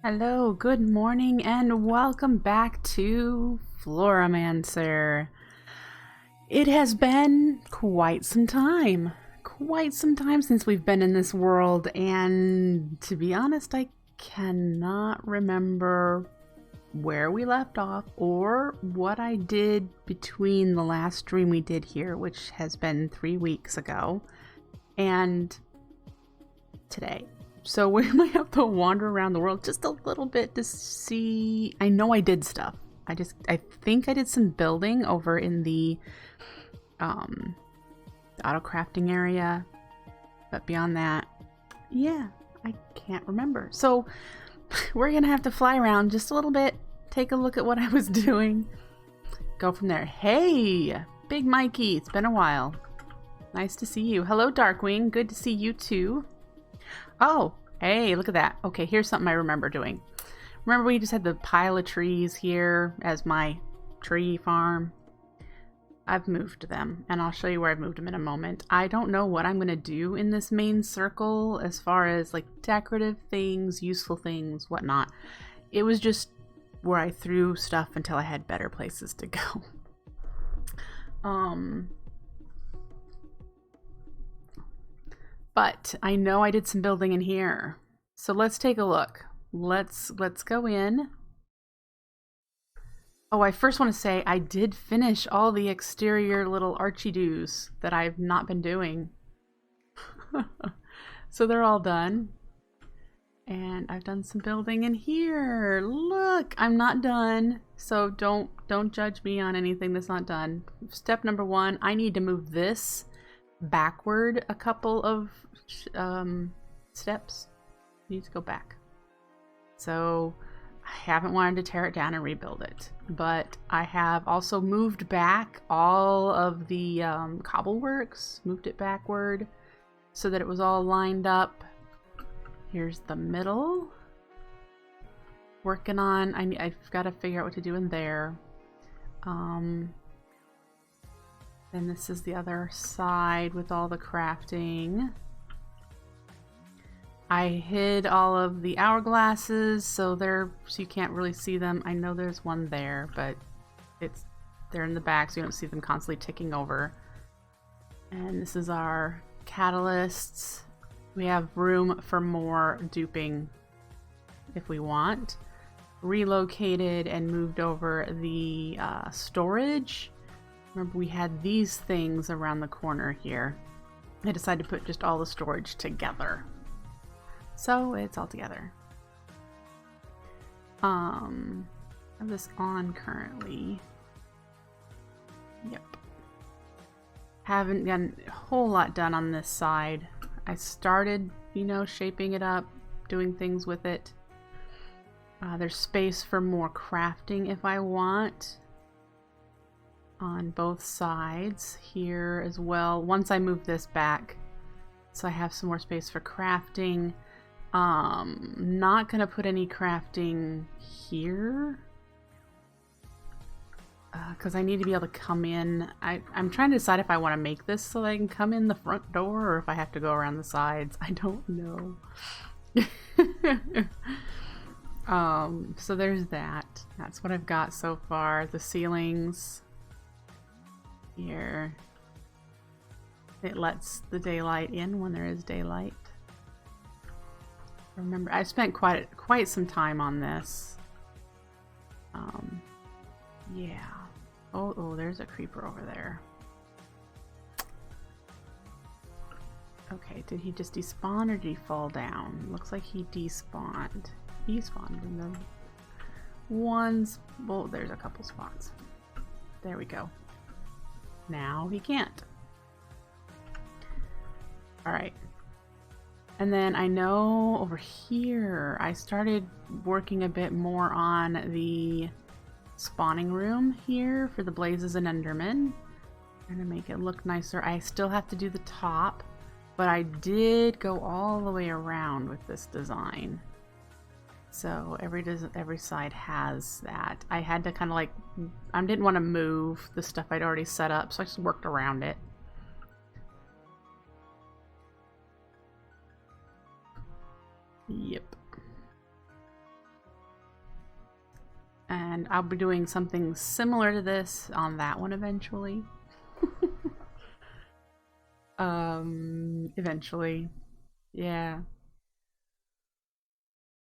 Hello, good morning, and welcome back to Floramancer. It has been quite some time since we've been in this world, and to be honest, I cannot remember where we left off or what I did between the last stream we did here, which has been 3 weeks ago, and today. So we might have to wander around the world just a little bit to see. I know I did stuff. I think I did some building over in the auto crafting area, but beyond that, yeah, I can't remember. So we're gonna have to fly around just a little bit, take a look at what I was doing, go from there. Hey, Big Mikey, it's been a while. Nice to see you. Hello, Darkwing. Good to see you too. Oh, hey, look at that. Okay, here's something I remember doing. Remember we just had the pile of trees here as my tree farm? I've moved them, and I'll show you where I've moved them in a moment. I don't know what I'm going to do in this main circle as far as like decorative things, useful things, whatnot. It was just where I threw stuff until I had better places to go. But I know I did some building in here. So let's take a look. Let's go in. Oh, I first want to say I did finish all the exterior little Archie-doos that I've not been doing. So they're all done. And I've done some building in here. Look, I'm not done. So don't judge me on anything that's not done. Step number 1, I need to move this backward a couple of steps. Need to go back. So I haven't wanted to tear it down and rebuild it, but I have also moved back all of the cobbleworks, moved it backward so that it was all lined up. Here's the middle. Working on, I've got to figure out what to do in there. Then this is the other side with all the crafting. I hid all of the hourglasses so you can't really see them. I know there's one there, but they're in the back so you don't see them constantly ticking over. And this is our catalysts. We have room for more duping if we want. Relocated and moved over the storage. Remember, we had these things around the corner here. I decided to put just all the storage together. So it's all together. I have this on currently. Yep. Haven't gotten a whole lot done on this side. I started, shaping it up, doing things with it. There's space for more crafting if I want. On both sides here as well. Once I move this back, so I have some more space for crafting. Not gonna put any crafting here because I need to be able to come in. I'm trying to decide if I want to make this so that I can come in the front door or if I have to go around the sides. I don't know. So there's that. That's what I've got so far. The ceilings here, it lets the daylight in when there is daylight. Remember, I spent quite some time on this. Yeah. Oh, there's a creeper over there. Okay, did he just despawn or did he fall down? Looks like he despawned. He spawned in the ones. Well, there's a couple spots. There we go. Now he can't. Alright. And then I know over here I started working a bit more on the spawning room here for the blazes and endermen. Trying to make it look nicer. I still have to do the top, but I did go all the way around with this design. So every side has that. I had to kind of like, I didn't want to move the stuff I'd already set up, so I just worked around it. Yep. And I'll be doing something similar to this on that one eventually. Eventually. Yeah.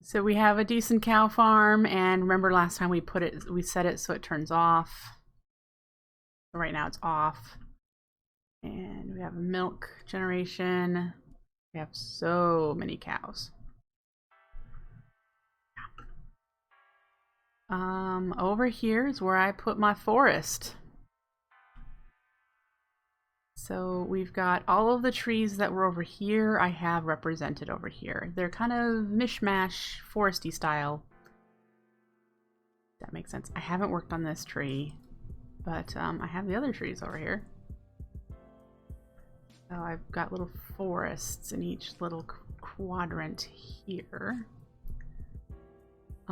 So we have a decent cow farm, and remember last time we set it so it turns off. Right now it's off. And we have milk generation. We have so many cows. Over here is where I put my forest. So we've got all of the trees that were over here I have represented over here. They're kind of mishmash foresty style. That makes sense. I haven't worked on this tree, but I have the other trees over here. So I've got little forests in each little quadrant here.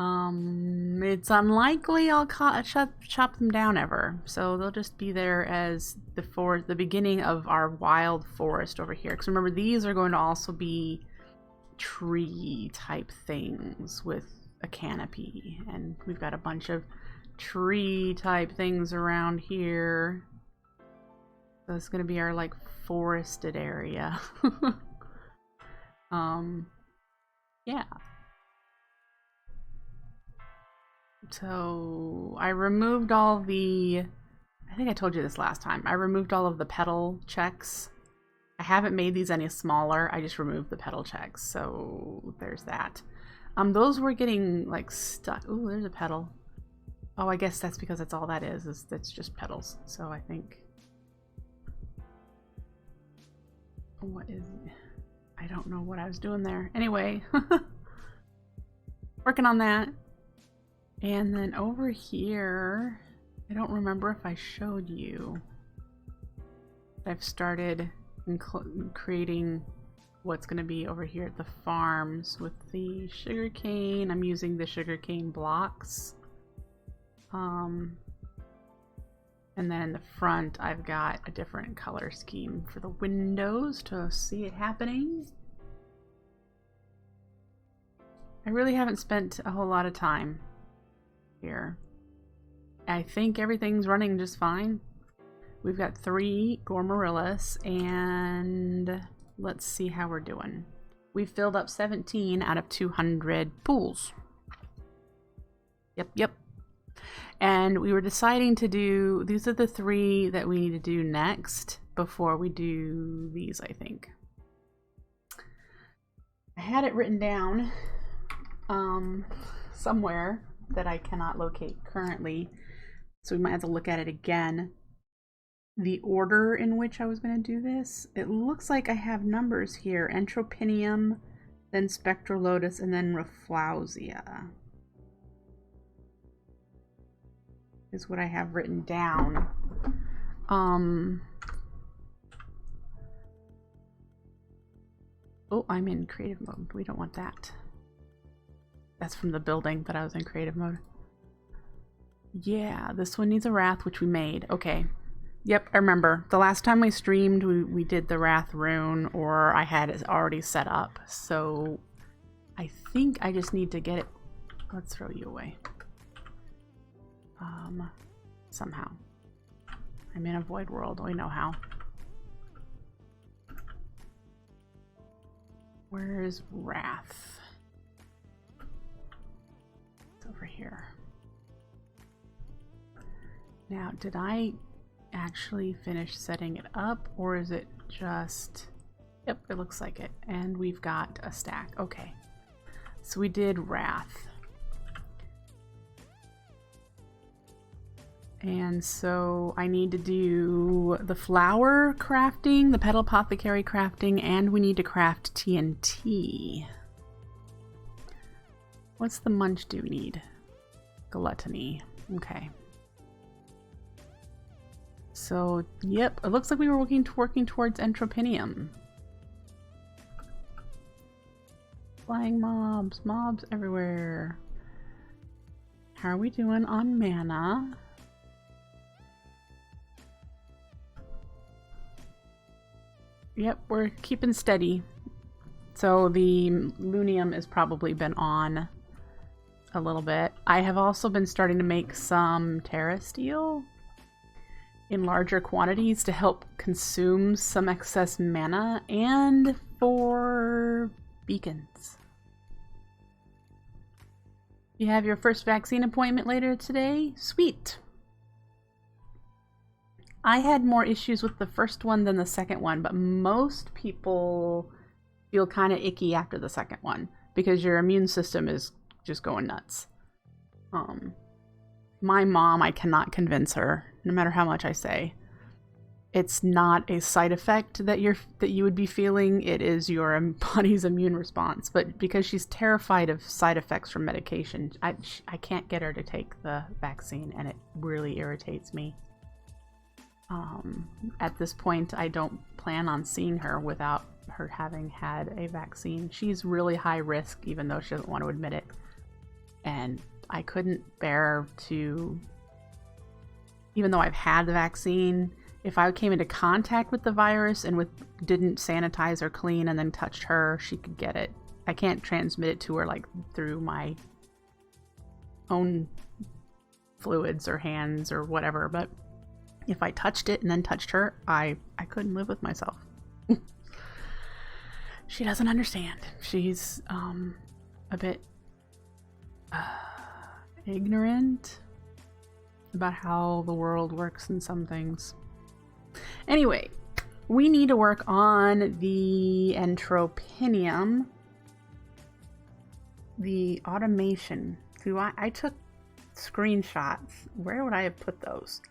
It's unlikely I'll chop them down ever, so they'll just be there as the beginning of our wild forest over here. Because remember, these are going to also be tree type things with a canopy, and we've got a bunch of tree type things around here. So it's going to be our like forested area. Yeah. So I removed all the, I think I told you this last time, I removed all of the petal checks. I haven't made these any smaller, I just removed the petal checks, so there's that. Those were getting like stuck. Ooh, there's a petal. Oh, I guess that's because that's all that is that's just petals. So I think, what is, I don't know what I was doing there. Anyway, working on that. And then over here, I don't remember if I showed you. I've started creating what's going to be over here at the farms with the sugarcane. I'm using the sugarcane blocks. And then in the front, I've got a different color scheme for the windows to see it happening. I really haven't spent a whole lot of time here. I think everything's running just fine. We've got 3 Gormarillas, and let's see how we're doing. We've filled up 17 out of 200 pools. Yep. And we were deciding to do, these are the 3 that we need to do next before we do these, I think. I had it written down somewhere that I cannot locate currently, so we might have to look at it again. The order in which I was going to do this, it looks like I have numbers here: Entropinnym, then Spectral Lotus, and then Rafflesia is what I have written down. Oh, I'm in creative mode. We don't want that. That's from the building that I was in creative mode. Yeah, this one needs a wrath, which we made. Okay. Yep, I remember. The last time we streamed, we did the wrath rune, or I had it already set up. So I think I just need to get it. Let's throw you away. Somehow. I'm in a void world. We know how. Where's wrath? Over here. Now, did I actually finish setting it up, or is it just, yep, it looks like it. And we've got a stack. Okay, so we did wrath, and so I need to do the flower crafting, the petal apothecary crafting, and we need to craft TNT. What's the munch do we need? Gluttony. Okay. So, yep, it looks like we were working towards Entropinnym. Flying mobs everywhere. How are we doing on mana? Yep, we're keeping steady. So the Lunium has probably been on a little bit. I have also been starting to make some Terra Steel in larger quantities to help consume some excess mana and for beacons. You have your first vaccine appointment later today? Sweet! I had more issues with the first one than the second one, but most people feel kind of icky after the second one because your immune system is just going nuts. My mom, I cannot convince her, no matter how much I say. It's not a side effect that you would be feeling. It is your body's immune response. But because she's terrified of side effects from medication, I can't get her to take the vaccine, and it really irritates me. At this point, I don't plan on seeing her without her having had a vaccine. She's really high risk, even though she doesn't want to admit it. And I couldn't bear to, even though I've had the vaccine, if I came into contact with the virus and didn't sanitize or clean and then touched her, she could get it. I can't transmit it to her like through my own fluids or hands or whatever, but if I touched it and then touched her, I couldn't live with myself. She doesn't understand. She's a bit ignorant about how the world works in some things. Anyway, we need to work on the Entropinnym, the automation. I took screenshots. Where would I have put those?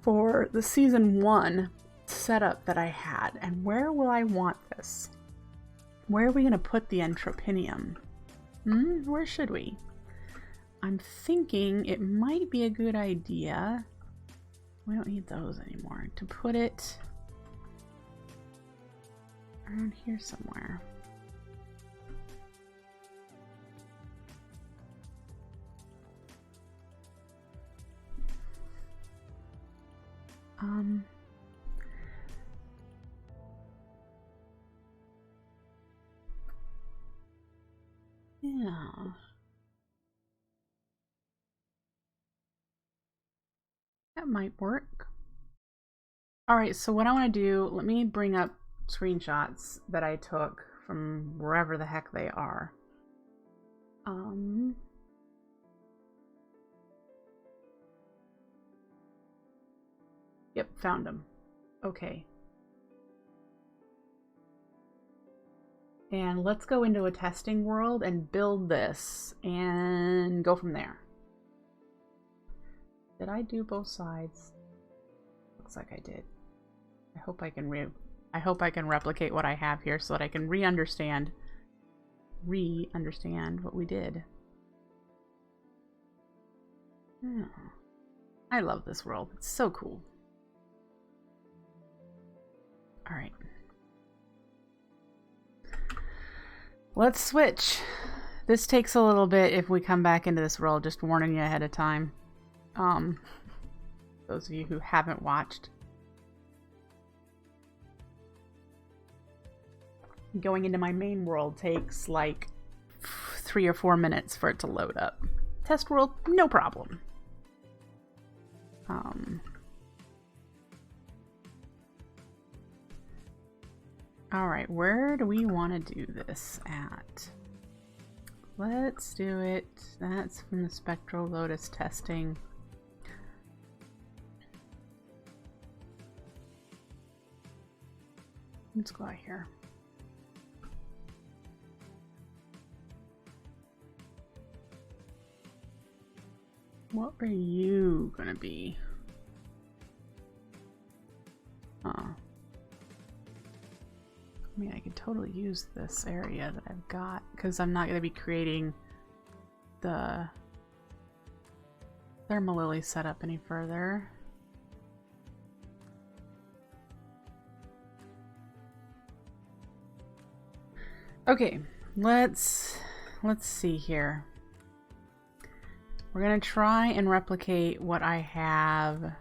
For the season 1 setup that I had. And where will I want this? Where are we going to put the Entropinnym? Where should we? I'm thinking it might be a good idea. We don't need those anymore. To put it around here somewhere. Yeah. That might work. Alright, so what I want to do, let me bring up screenshots that I took from wherever the heck they are. Yep, found them. Okay. And let's go into a testing world and build this and go from there. Did I do both sides? Looks like I did. I hope I can replicate what I have here so that I can re-understand what we did. Oh, I love this world. It's so cool. All right. Let's switch. This takes a little bit if we come back into this world, just warning you ahead of time. Those of you who haven't watched. Going into my main world takes like 3 or 4 minutes for it to load up. Test world, no problem. Alright, where do we want to do this at? Let's do it. That's from the Spectral Lotus testing. Let's go out here. What are you gonna be? I mean, I could totally use this area that I've got because I'm not going to be creating the Thermal Lily setup any further. Okay, let's see here. We're going to try and replicate what I have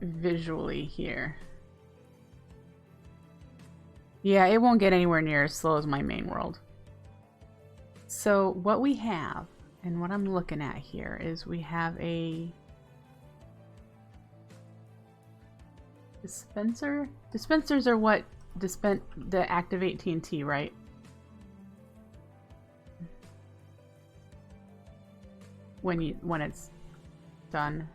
visually here. Yeah, it won't get anywhere near as slow as my main world. So what we have, and what I'm looking at here, is we have a dispenser. Dispensers are what that activate TNT, right? When it's done.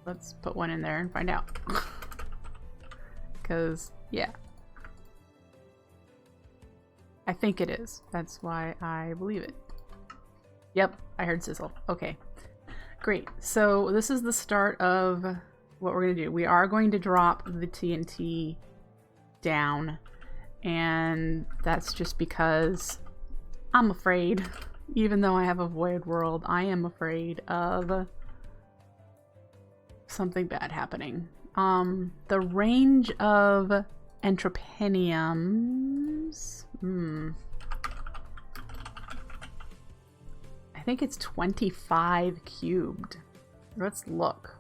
Let's put one in there and find out. Because, yeah. I think it is. That's why I believe it. Yep, I heard sizzle. Okay. Great. So this is the start of what we're going to do. We are going to drop the TNT down. And that's just because I'm afraid, even though I have a void world, I am afraid of something bad happening. The range of Entropinyms. I think it's 25 cubed. Let's look.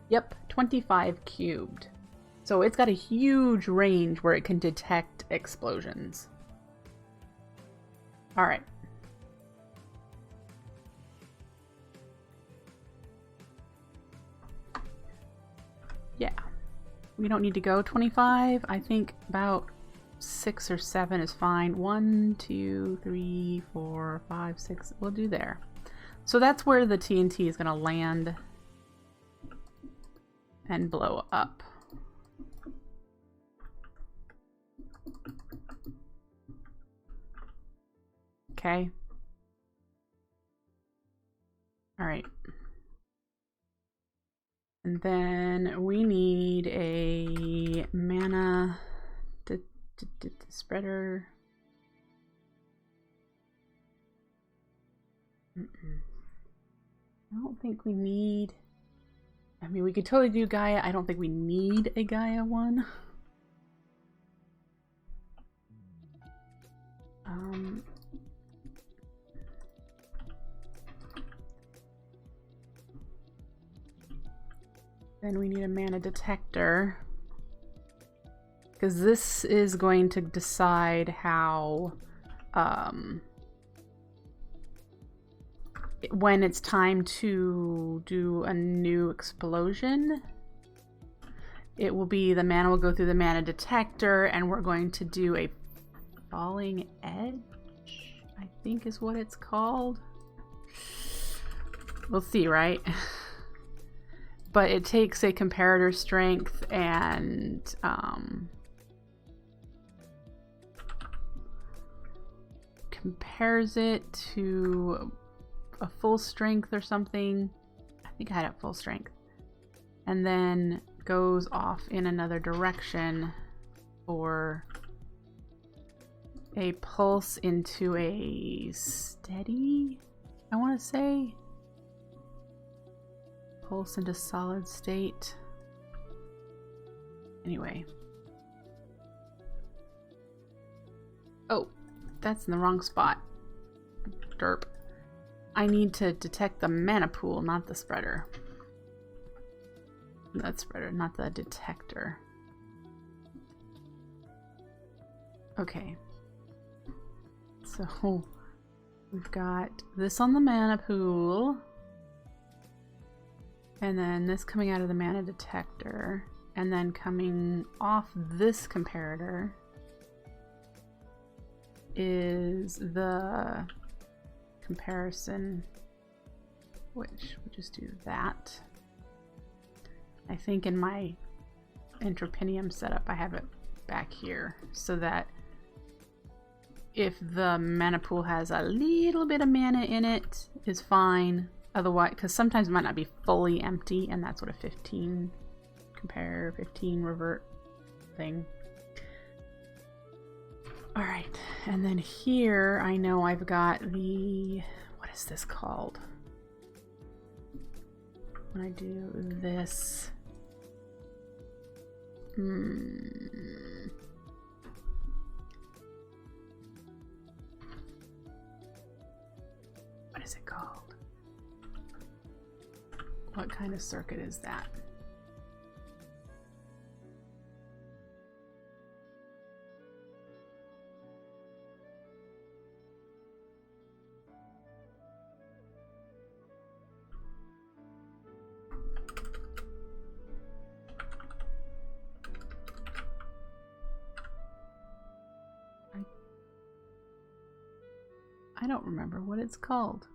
Yep, 25 cubed. So it's got a huge range where it can detect explosions. All right. Yeah. We don't need to go 25. I think about 6 or 7 is fine. 1, 2, 3, 4, 5, 6. We'll do there. So that's where the TNT is going to land and blow up. Okay. All right. And then we need a mana spreader. I don't think we need... I mean, we could totally do Gaia. I don't think we need a Gaia one. Then we need a mana detector, because this is going to decide how when it's time to do a new explosion. It will be, the mana will go through the mana detector, and we're going to do a falling edge, I think is what it's called. We'll see, right? But it takes a comparator strength and compares it to a full strength or something. I think I had it full strength. And then goes off in another direction for a pulse into a steady, I want to say. Pulse into solid state. Anyway. Oh, that's in the wrong spot. Derp. I need to detect the mana pool, not the spreader. That spreader, not the detector. Okay. So we've got this on the mana pool. And then this coming out of the mana detector, and then coming off this comparator is the comparison, which we'll just do that. I think in my Entropinnym setup I have it back here, so that if the mana pool has a little bit of mana in it is fine. Otherwise, because sometimes it might not be fully empty, and that's what a 15 compare, 15 revert thing. Alright, and then here I know I've got the, what is this called? When I do this, what is it called? What kind of circuit is that? I don't remember what it's called.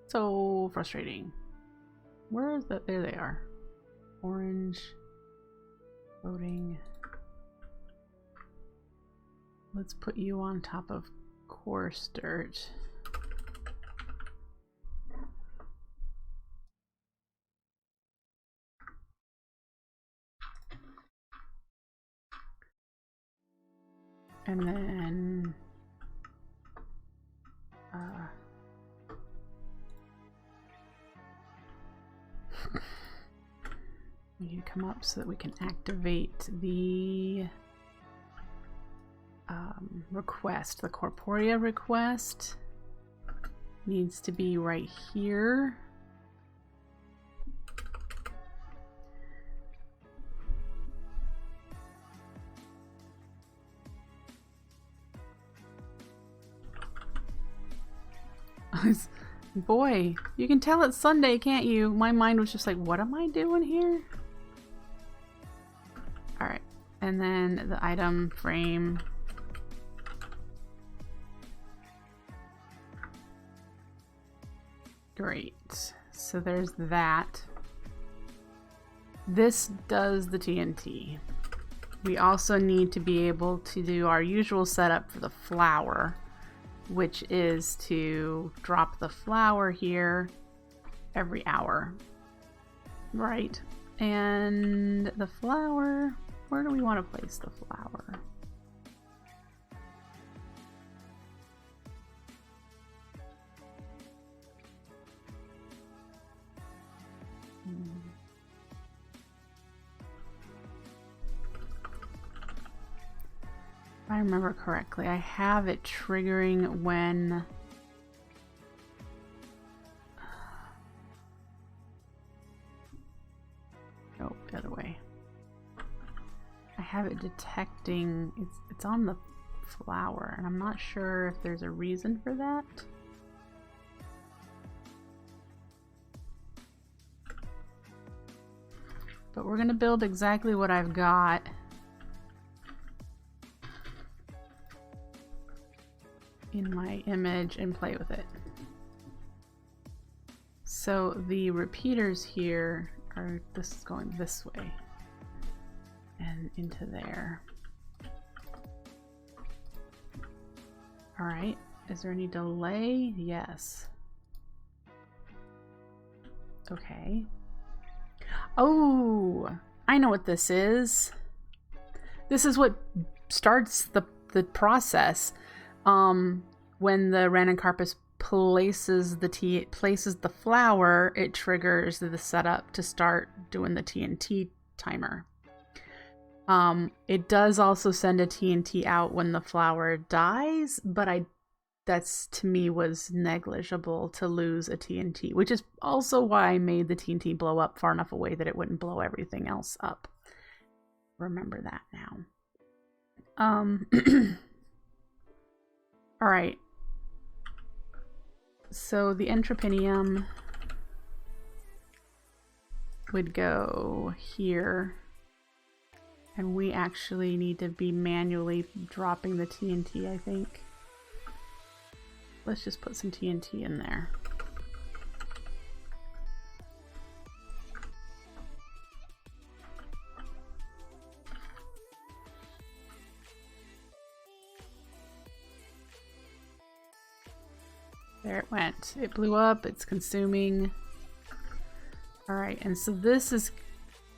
So frustrating. Where is that? There they are. Orange. Loading. Let's put you on top of coarse dirt. And then we need to come up so that we can activate the request. The Corporea request needs to be right here. Boy, you can tell it's Sunday, can't you? My mind was just like, what am I doing here? Alright, and then the item frame. Great. So there's that. This does the TNT. We also need to be able to do our usual setup for the flower, which is to drop the flower here every hour. Right. And the flower, where do we want to place the flower? If I remember correctly, I have it triggering when nope, the other way. I have it detecting it's on the flower, and I'm not sure if there's a reason for that. But we're gonna build exactly what I've got. In my image and play with it. So the repeaters here are, this is going this way and into there. All right, is there any delay? Yes. Okay. Oh, I know what this is. This is what starts the process. When the random carpus places the flower, it triggers the setup to start doing the TNT timer. It does also send a TNT out when the flower dies, but that's to me was negligible to lose a TNT, which is also why I made the TNT blow up far enough away that it wouldn't blow everything else up. Remember that now. All right. So the Entropinnym would go here, and we actually need to be manually dropping the TNT, I think. Let's just put some TNT in there. There it went. It blew up. It's consuming. All right, and so this is,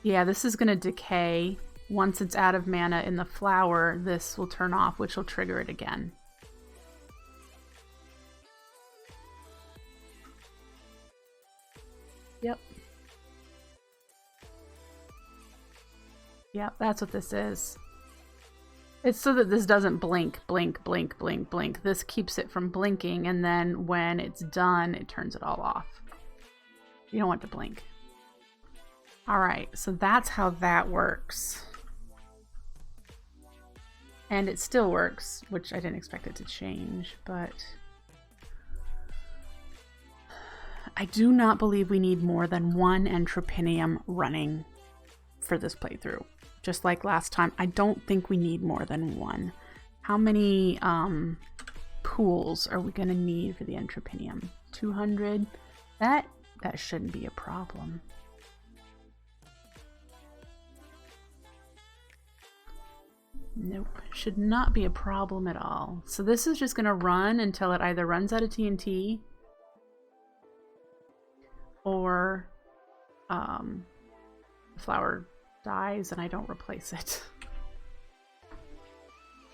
yeah, this is going to decay. Once it's out of mana in the flower, this will turn off, which will trigger it again. Yep. Yep, that's what this is. It's so that this doesn't blink, blink, blink, blink, blink. This keeps it from blinking, and then when it's done, it turns it all off. You don't want to blink. All right, so that's how that works. And it still works, which I didn't expect it to change, but I do not believe we need more than one Entropinnym running for this playthrough. Just like last time, I don't think we need more than one. How many pools are we going to need for the Entropinnym? 200? That shouldn't be a problem. Nope, should not be a problem at all. So this is just going to run until it either runs out of TNT or the flower dies and I don't replace it.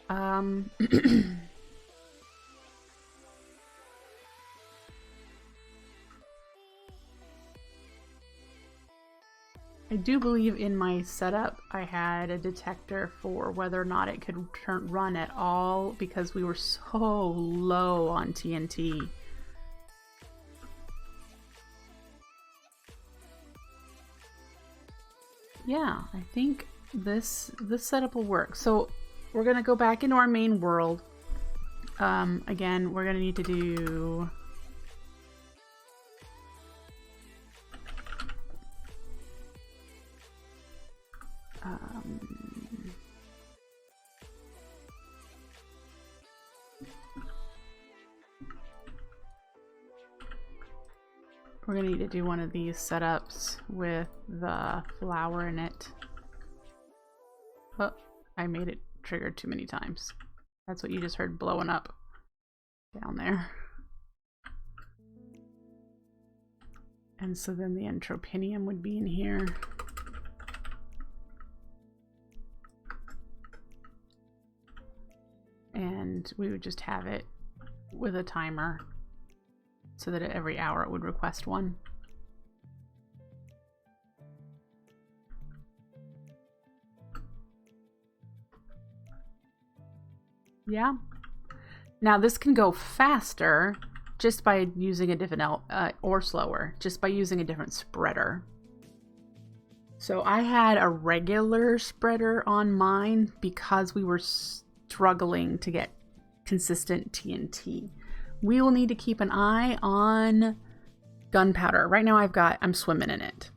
I do believe in my setup I had a detector for whether or not it could run at all because we were so low on TNT. Yeah, I think this setup will work. So we're gonna go back into our main world. Again, we're gonna need to do we're gonna need to do one of these setups with the flower in it. Oh, I made it trigger too many times. That's what you just heard blowing up down there. And so then the Entropinnym would be in here. And we would just have it with a timer so that every hour it would request one. Yeah. Now this can go faster just by using a different, or slower, just by using a different spreader. So I had a regular spreader on mine because we were struggling to get consistent TNT. We will need to keep an eye on gunpowder. Right now I'm swimming in it.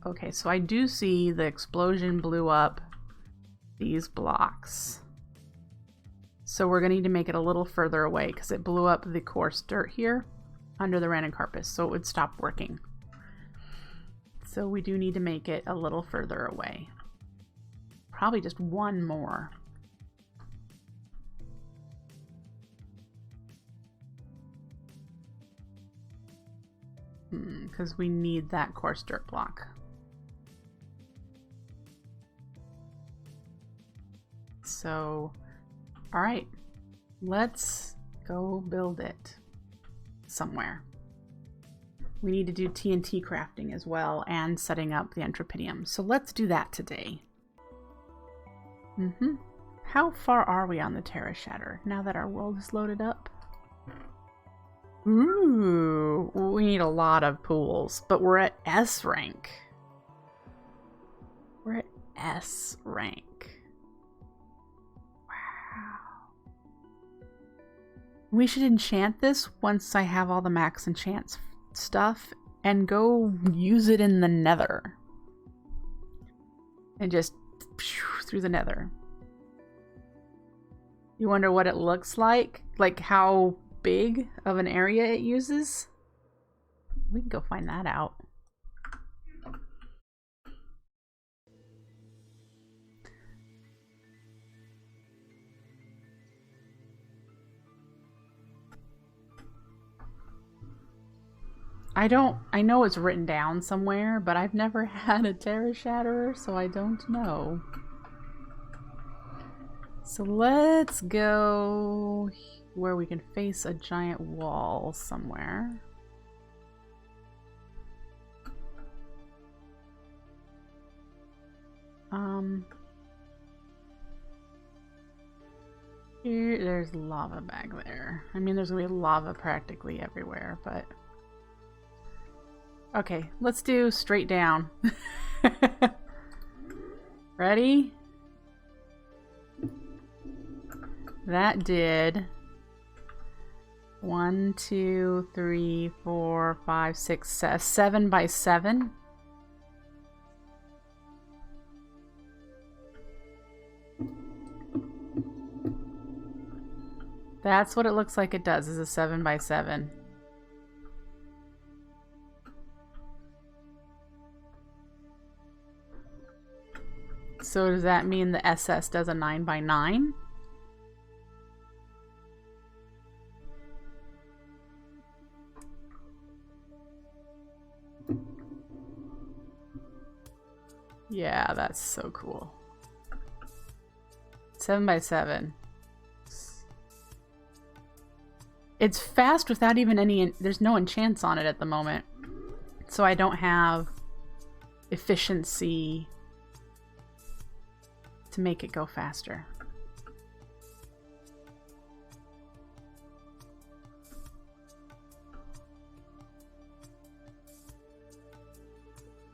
Okay, so I do see the explosion blew up these blocks. So we're gonna need to make it a little further away because it blew up the coarse dirt here under the random carpus, so it would stop working. So we do need to make it a little further away. Probably just one more. Because we need that coarse dirt block. So, all right, let's go build it somewhere. We need to do TNT crafting as well and setting up the Entropinnym. So let's do that today. How far are we on the Terra Shatter now that our world is loaded up? Ooh, we need a lot of pools, but we're at S rank. We're at S rank. Wow. We should enchant this once I have all the max enchants stuff and go use it in the nether. And just through the nether. You wonder what it looks like how big of an area it uses? We can go find that out. I know it's written down somewhere, but I've never had a Terra Shatterer, so I don't know. So let's go where we can face a giant wall somewhere. There's lava back there. I mean, there's gonna be lava practically everywhere, but okay, let's do straight down. Ready? That did 1, 2, 3, 4, 5, 6, 7 by 7. That's what it looks like it does, is a 7x7. So does that mean the SS does a 9x9? Yeah, that's so cool. 7x7. It's fast without even any... There's no enchants on it at the moment. So I don't have efficiency to make it go faster.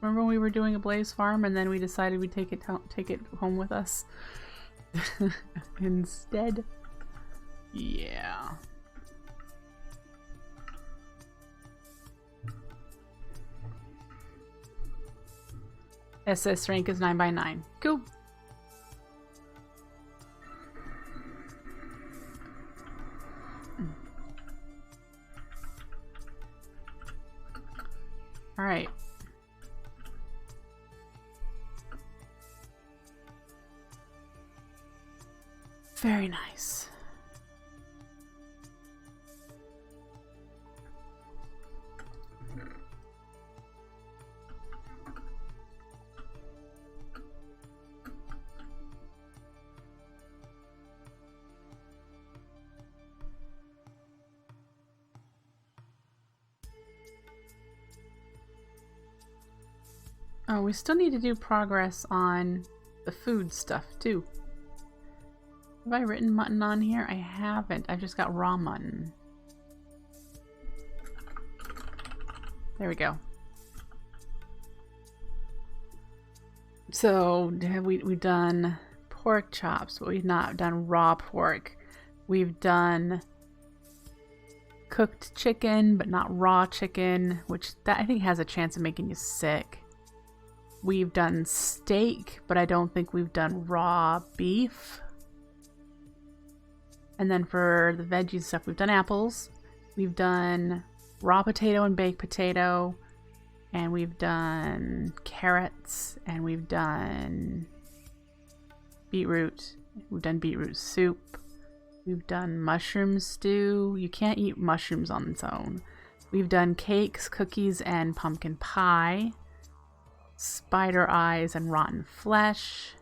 Remember when we were doing a blaze farm and then we decided we'd take it home with us instead? Yeah. SS rank is 9x9. Cool. All right. Very nice. Oh, we still need to do progress on the food stuff too. Have I written mutton on here? I haven't. I've just got raw mutton. There we go. So we've done pork chops, but we've not done raw pork. We've done cooked chicken, but not raw chicken, which that I think has a chance of making you sick. We've done steak, but I don't think we've done raw beef. And then for the veggie stuff, we've done apples, we've done raw potato and baked potato, and we've done carrots, and we've done beetroot. We've done beetroot soup. We've done mushroom stew. You can't eat mushrooms on its own. We've done cakes, cookies, and pumpkin pie. Spider eyes and rotten flesh.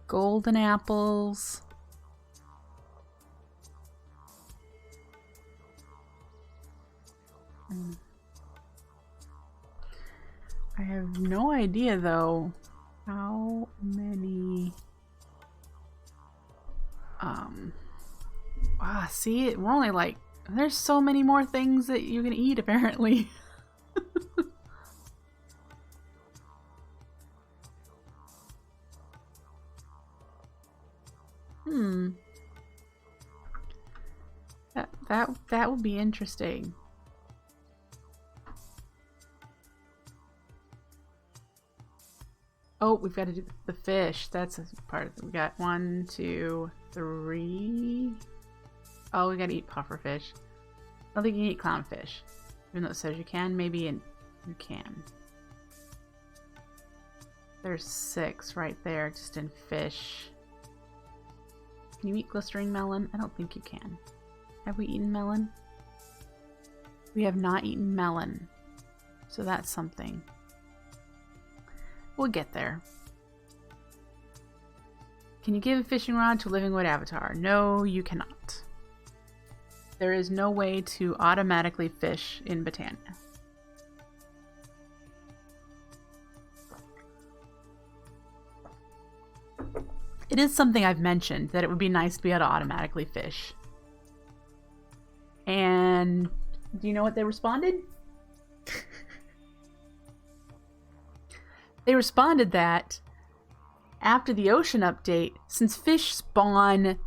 Golden apples. I have no idea though how many see, we're only like, there's so many more things that you can eat apparently. That would be interesting. Oh, we've got to do the fish. That's a part of it. We got 1, 2, 3. Oh, we got to eat pufferfish. I don't think you can eat clownfish. Even though it says you can, maybe you can. There's 6 right there, just in fish. Can you eat glistering melon? I don't think you can. Have we eaten melon? We have not eaten melon. So that's something. We'll get there. Can you give a fishing rod to a living wood avatar? No, you cannot. There is no way to automatically fish in Botania. It is something I've mentioned, that it would be nice to be able to automatically fish. And do you know what they responded? They responded that after the ocean update, since fish spawn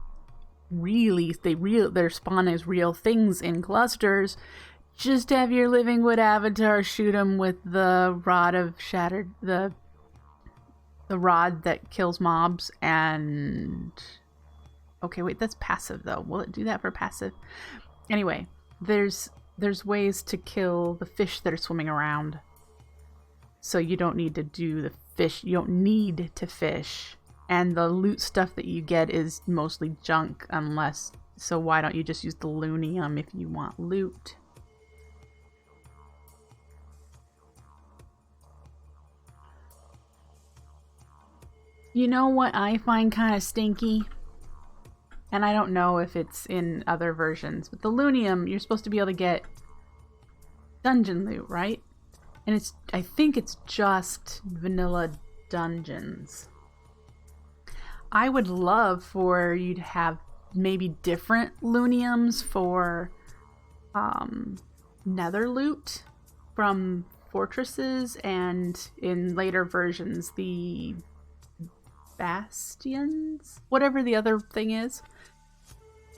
they're spawning as real things in clusters, just have your living wood avatar shoot them with the rod of shattered, the rod that kills mobs, and Okay, wait, that's passive though. Will it do that for passive? Anyway, there's ways to kill the fish that are swimming around. So you don't need to do the fish. You don't need to fish. And the loot stuff that you get is mostly junk unless... So why don't you just use the Lunium if you want loot? You know what I find kind of stinky? And I don't know if it's in other versions, but the Lunium, you're supposed to be able to get dungeon loot, right? And it's, I think it's just vanilla dungeons. I would love for you to have maybe different Luniums for nether loot from fortresses, and in later versions the bastions, whatever the other thing is.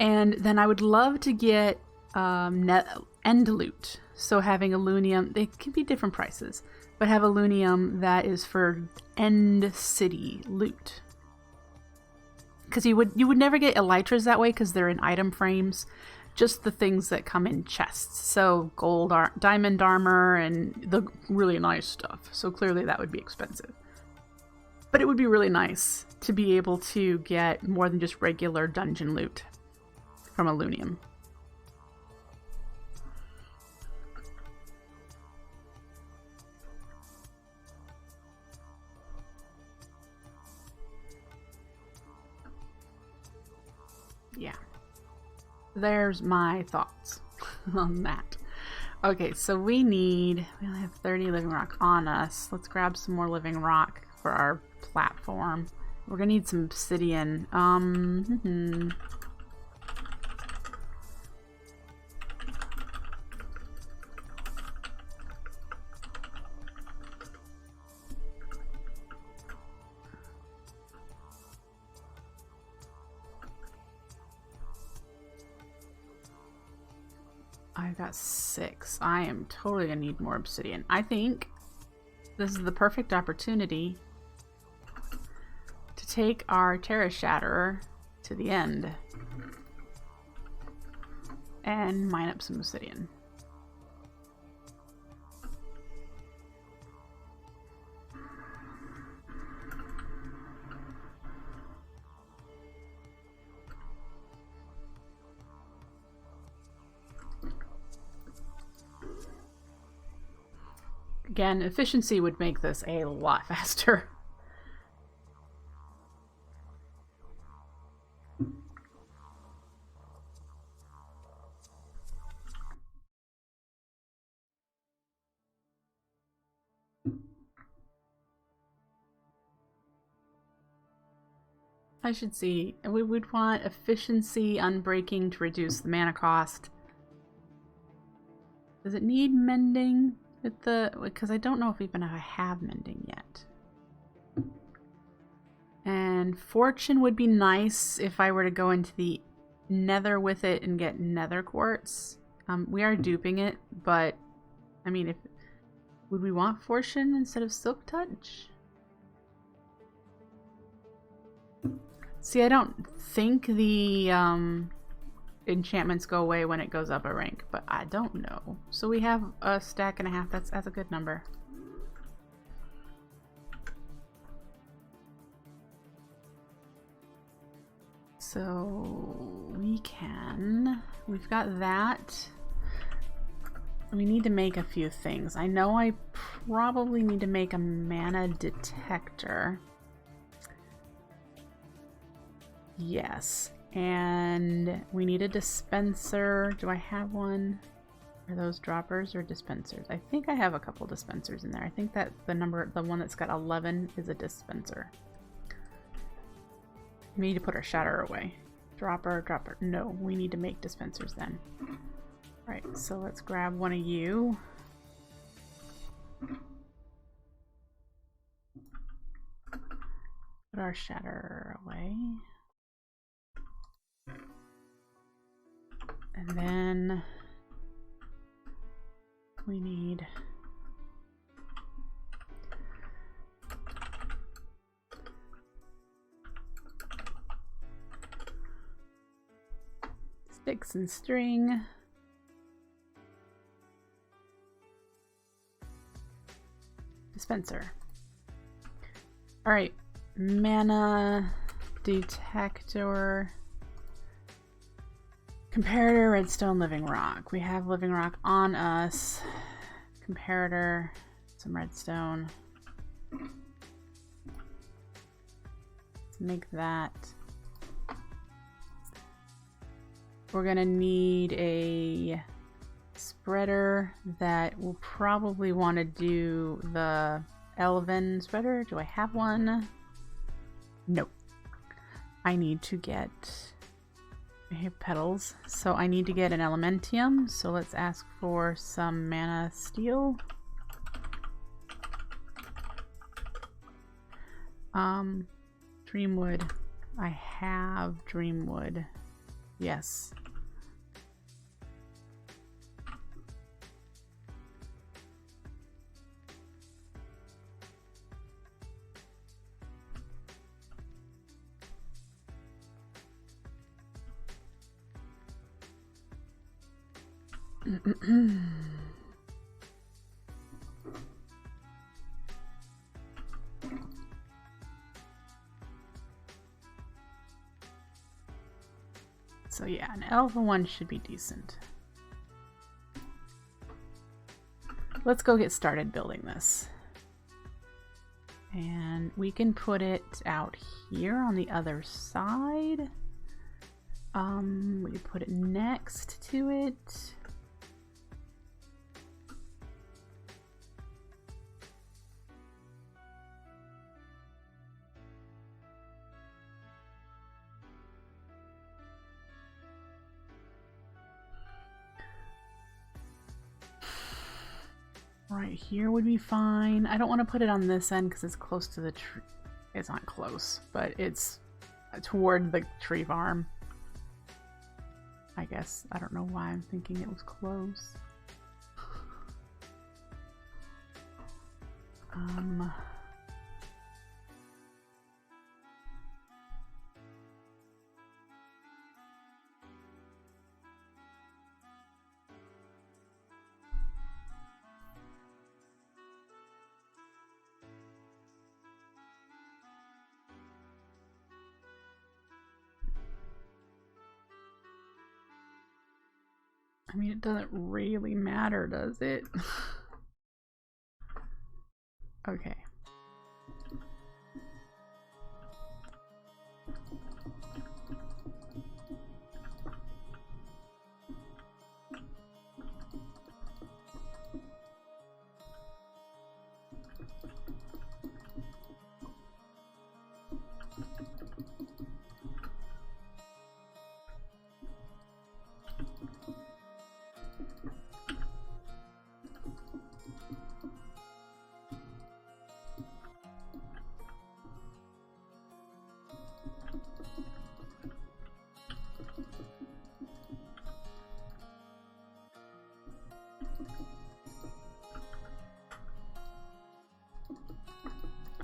And then I would love to get end loot. So having a Lunium, they can be different prices, but have a Lunium that is for end city loot. Because you would never get elytras that way because they're in item frames. Just the things that come in chests. So gold, diamond armor, and the really nice stuff. So clearly that would be expensive. But it would be really nice to be able to get more than just regular dungeon loot from a Lunium. Yeah. There's my thoughts on that. Okay, so we only have 30 living rock on us. Let's grab some more living rock for our platform. We're gonna need some obsidian. I've got 6. I am totally gonna need more obsidian. I think this is the perfect opportunity to take our Terra Shatterer to the end and mine up some obsidian. Again, efficiency would make this a lot faster. I should see. We would want efficiency unbreaking to reduce the mana cost. Does it need mending? Because I don't know if even I have mending yet. And fortune would be nice if I were to go into the nether with it and get nether quartz. We are duping it, but I mean, would we want fortune instead of silk touch? See, I don't think the enchantments go away when it goes up a rank, but I don't know. So we have a stack and a half. That's a good number. So we've got that. We need to make a few things. I know I probably need to make a mana detector. Yes. And we need a dispenser. Do I have one? Are those droppers or dispensers? I think I have a couple dispensers in there. I think that the one that's got 11 is a dispenser. We need to put our shatter away. Dropper. No, we need to make dispensers then. Right, so let's grab one of you. Put our shatter away. And then we need Sticks and string. Dispenser. All right, mana detector. Comparator, redstone, living rock. We have living rock on us. Comparator, some redstone. Let's make that. We're gonna need a spreader that will probably want to do the elven spreader. Do I have one? Nope. I need to get petals, so I need to get an elementium. So let's ask for some mana steel. Dreamwood. I have dreamwood. Yes. So yeah, an alpha one should be decent. Let's go get started building this. And we can put it out here on the other side. We put it next to it. Right here would be fine. I don't want to put it on this end because it's close to the tree. It's not close, but it's toward the tree farm. I guess. I don't know why I'm thinking it was close. I mean, it doesn't really matter, does it? Okay.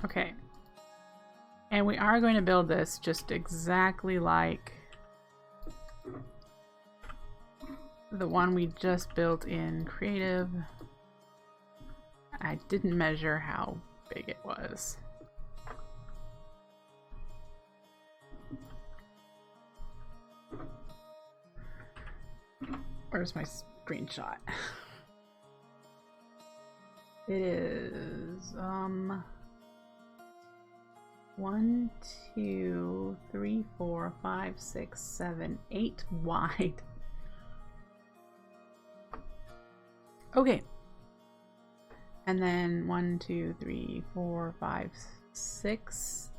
Okay, and we are going to build this just exactly like the one we just built in Creative. I didn't measure how big it was. Where's my screenshot? It is 1, 2, 3, 4, 5, 6, 7, 8 wide. Okay. And then 1, 2, 3, 4, 5, 6.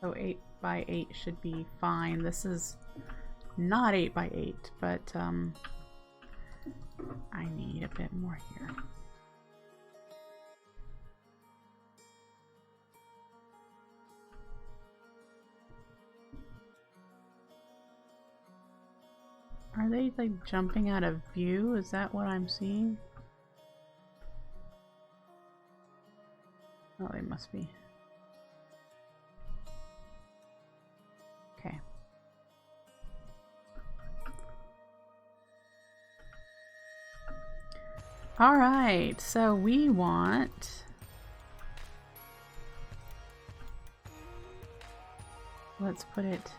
So 8 by 8 should be fine. This is not 8 by 8, but I need a bit more here. Are they like jumping out of view? Is that what I'm seeing? Oh, they must be. Okay. All right, so we want, let's put it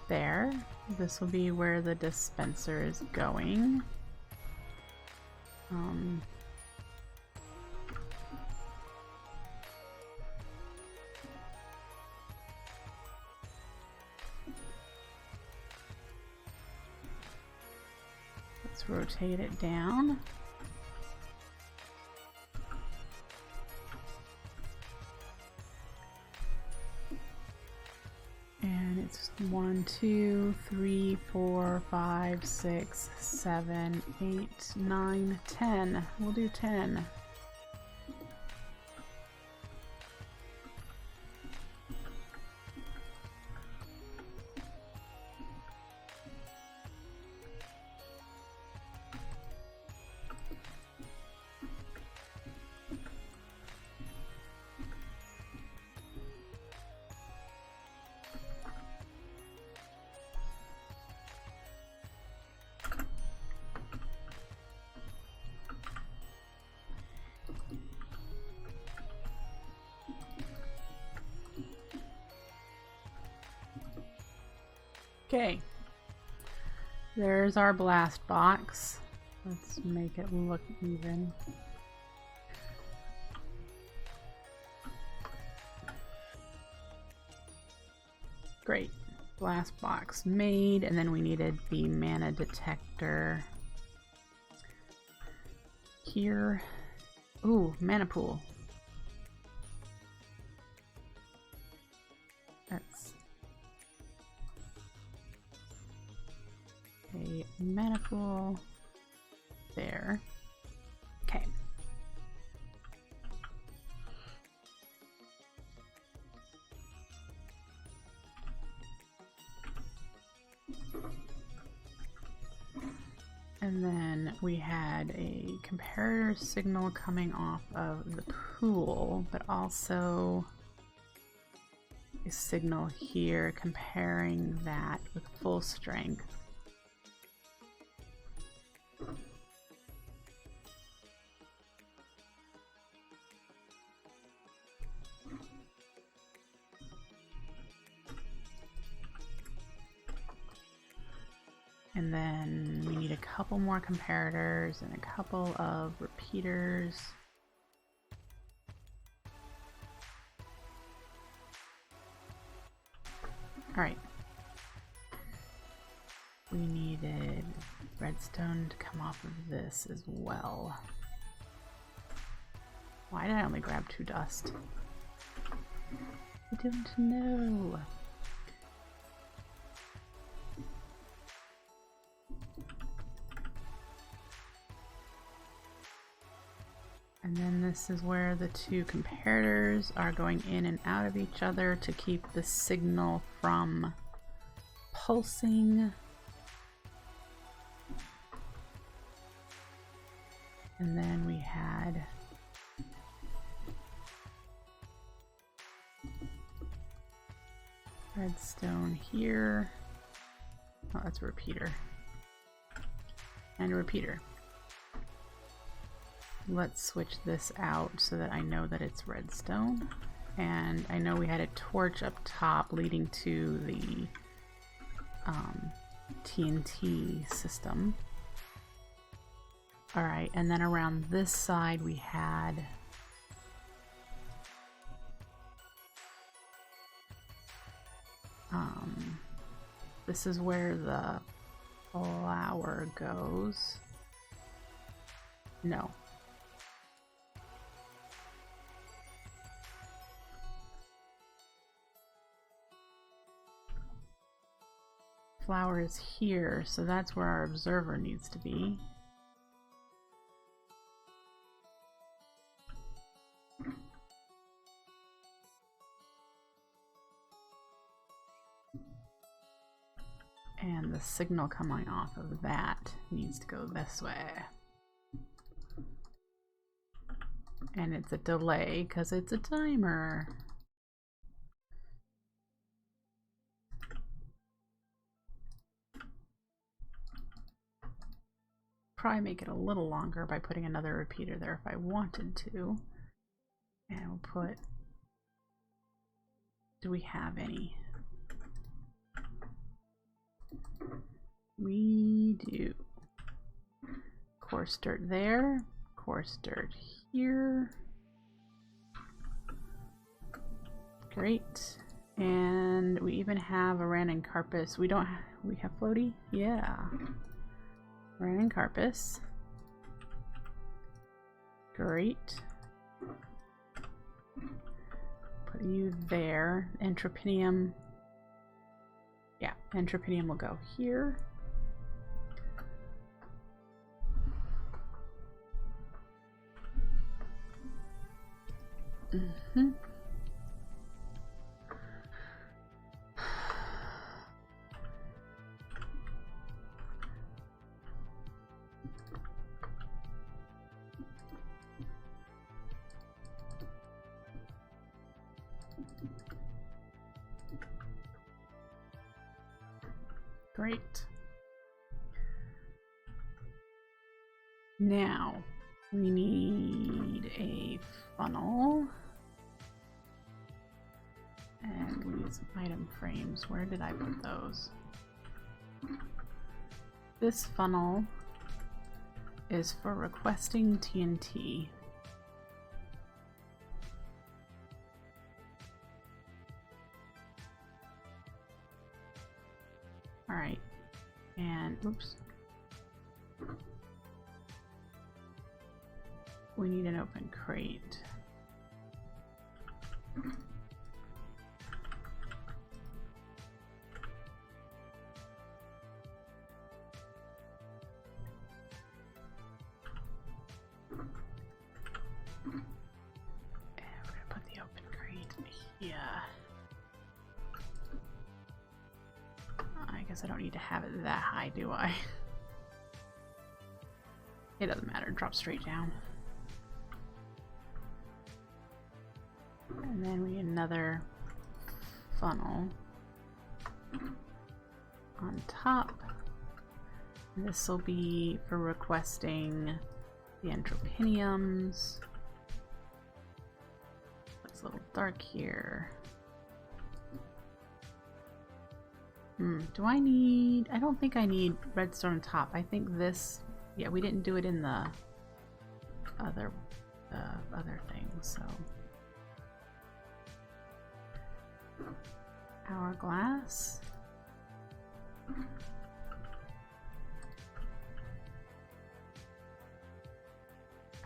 there. This will be where the dispenser is going. Let's rotate it down. And it's 1, 2, 3, 4, 5, 6, 7, 8, 9, 10. We'll do 10. Okay, there's our blast box. Let's make it look even. Great, blast box made, and then we needed the mana detector here. Ooh, mana pool. That's a mana pool there. Okay. And then we had a comparator signal coming off of the pool, but also a signal here comparing that with full strength. And then we need a couple more comparators and a couple of repeaters. All right. We needed redstone to come off of this as well. Why did I only grab 2 dust? I don't know. And then this is where the 2 comparators are going in and out of each other to keep the signal from pulsing. And then we had redstone here. Oh, that's a repeater. And a repeater. Let's switch this out so that I know that it's redstone. And I know we had a torch up top leading to the TNT system. Alright, and then around this side we had this is where the flower goes. No. Flower is here, so that's where our observer needs to be. And the signal coming off of that needs to go this way. And it's a delay because it's a timer. probably make it a little longer by putting another repeater there if I wanted to. And we'll put, do we have any? We do. Coarse dirt there, coarse dirt here. Great. And we even have a Random Carpus. We don't have, we have floaty? Yeah. Random Carpus. Great. Put you there. Entropinnym. Yeah, Entropinnym will go here. Mm-hmm. Great. Now we need a funnel and we need some item frames. Where did I put those? This funnel is for requesting TNT. All right, and oops. We need an open crate. And we're gonna put the open crate here. I guess I don't need to have it that high, do I? It doesn't matter, drop straight down. And then we need another funnel on top. This will be for requesting the Entropinnym's. It's a little dark here. Do I need... I don't think I need redstone top. I think this... Yeah, we didn't do it in the other thing, so... Hourglass.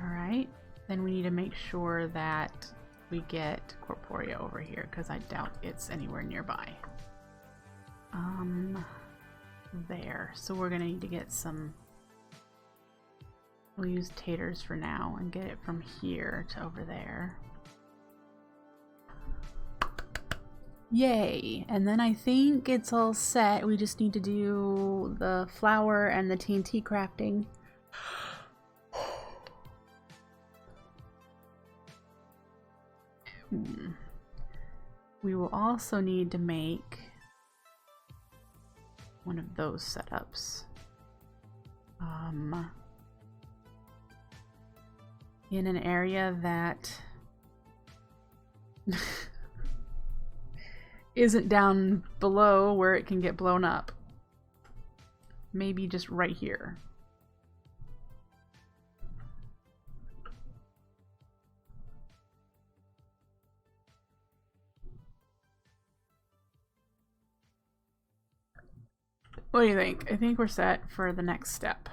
Alright, then we need to make sure that we get Corporea over here, because I doubt it's anywhere nearby. There. So we're gonna need to get some... We'll use taters for now and get it from here to over there. Yay! And then I think it's all set. We just need to do the flour and the TNT crafting. We will also need to make one of those setups. In an area that isn't down below where it can get blown up. Maybe just right here. What do you think? I think we're set for the next step.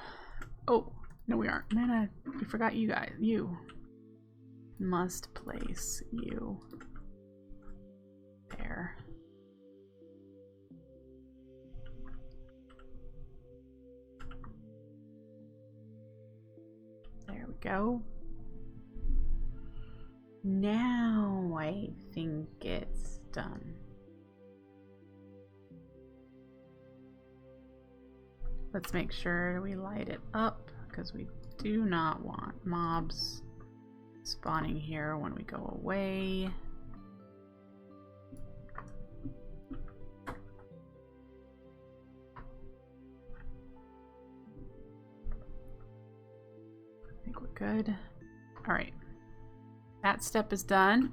Oh, no we aren't. Man, we forgot you guys. You must place you there. There we go. Now I think it's done. Let's make sure we light it up because we do not want mobs spawning here when we go away. I think we're good. All right. That step is done.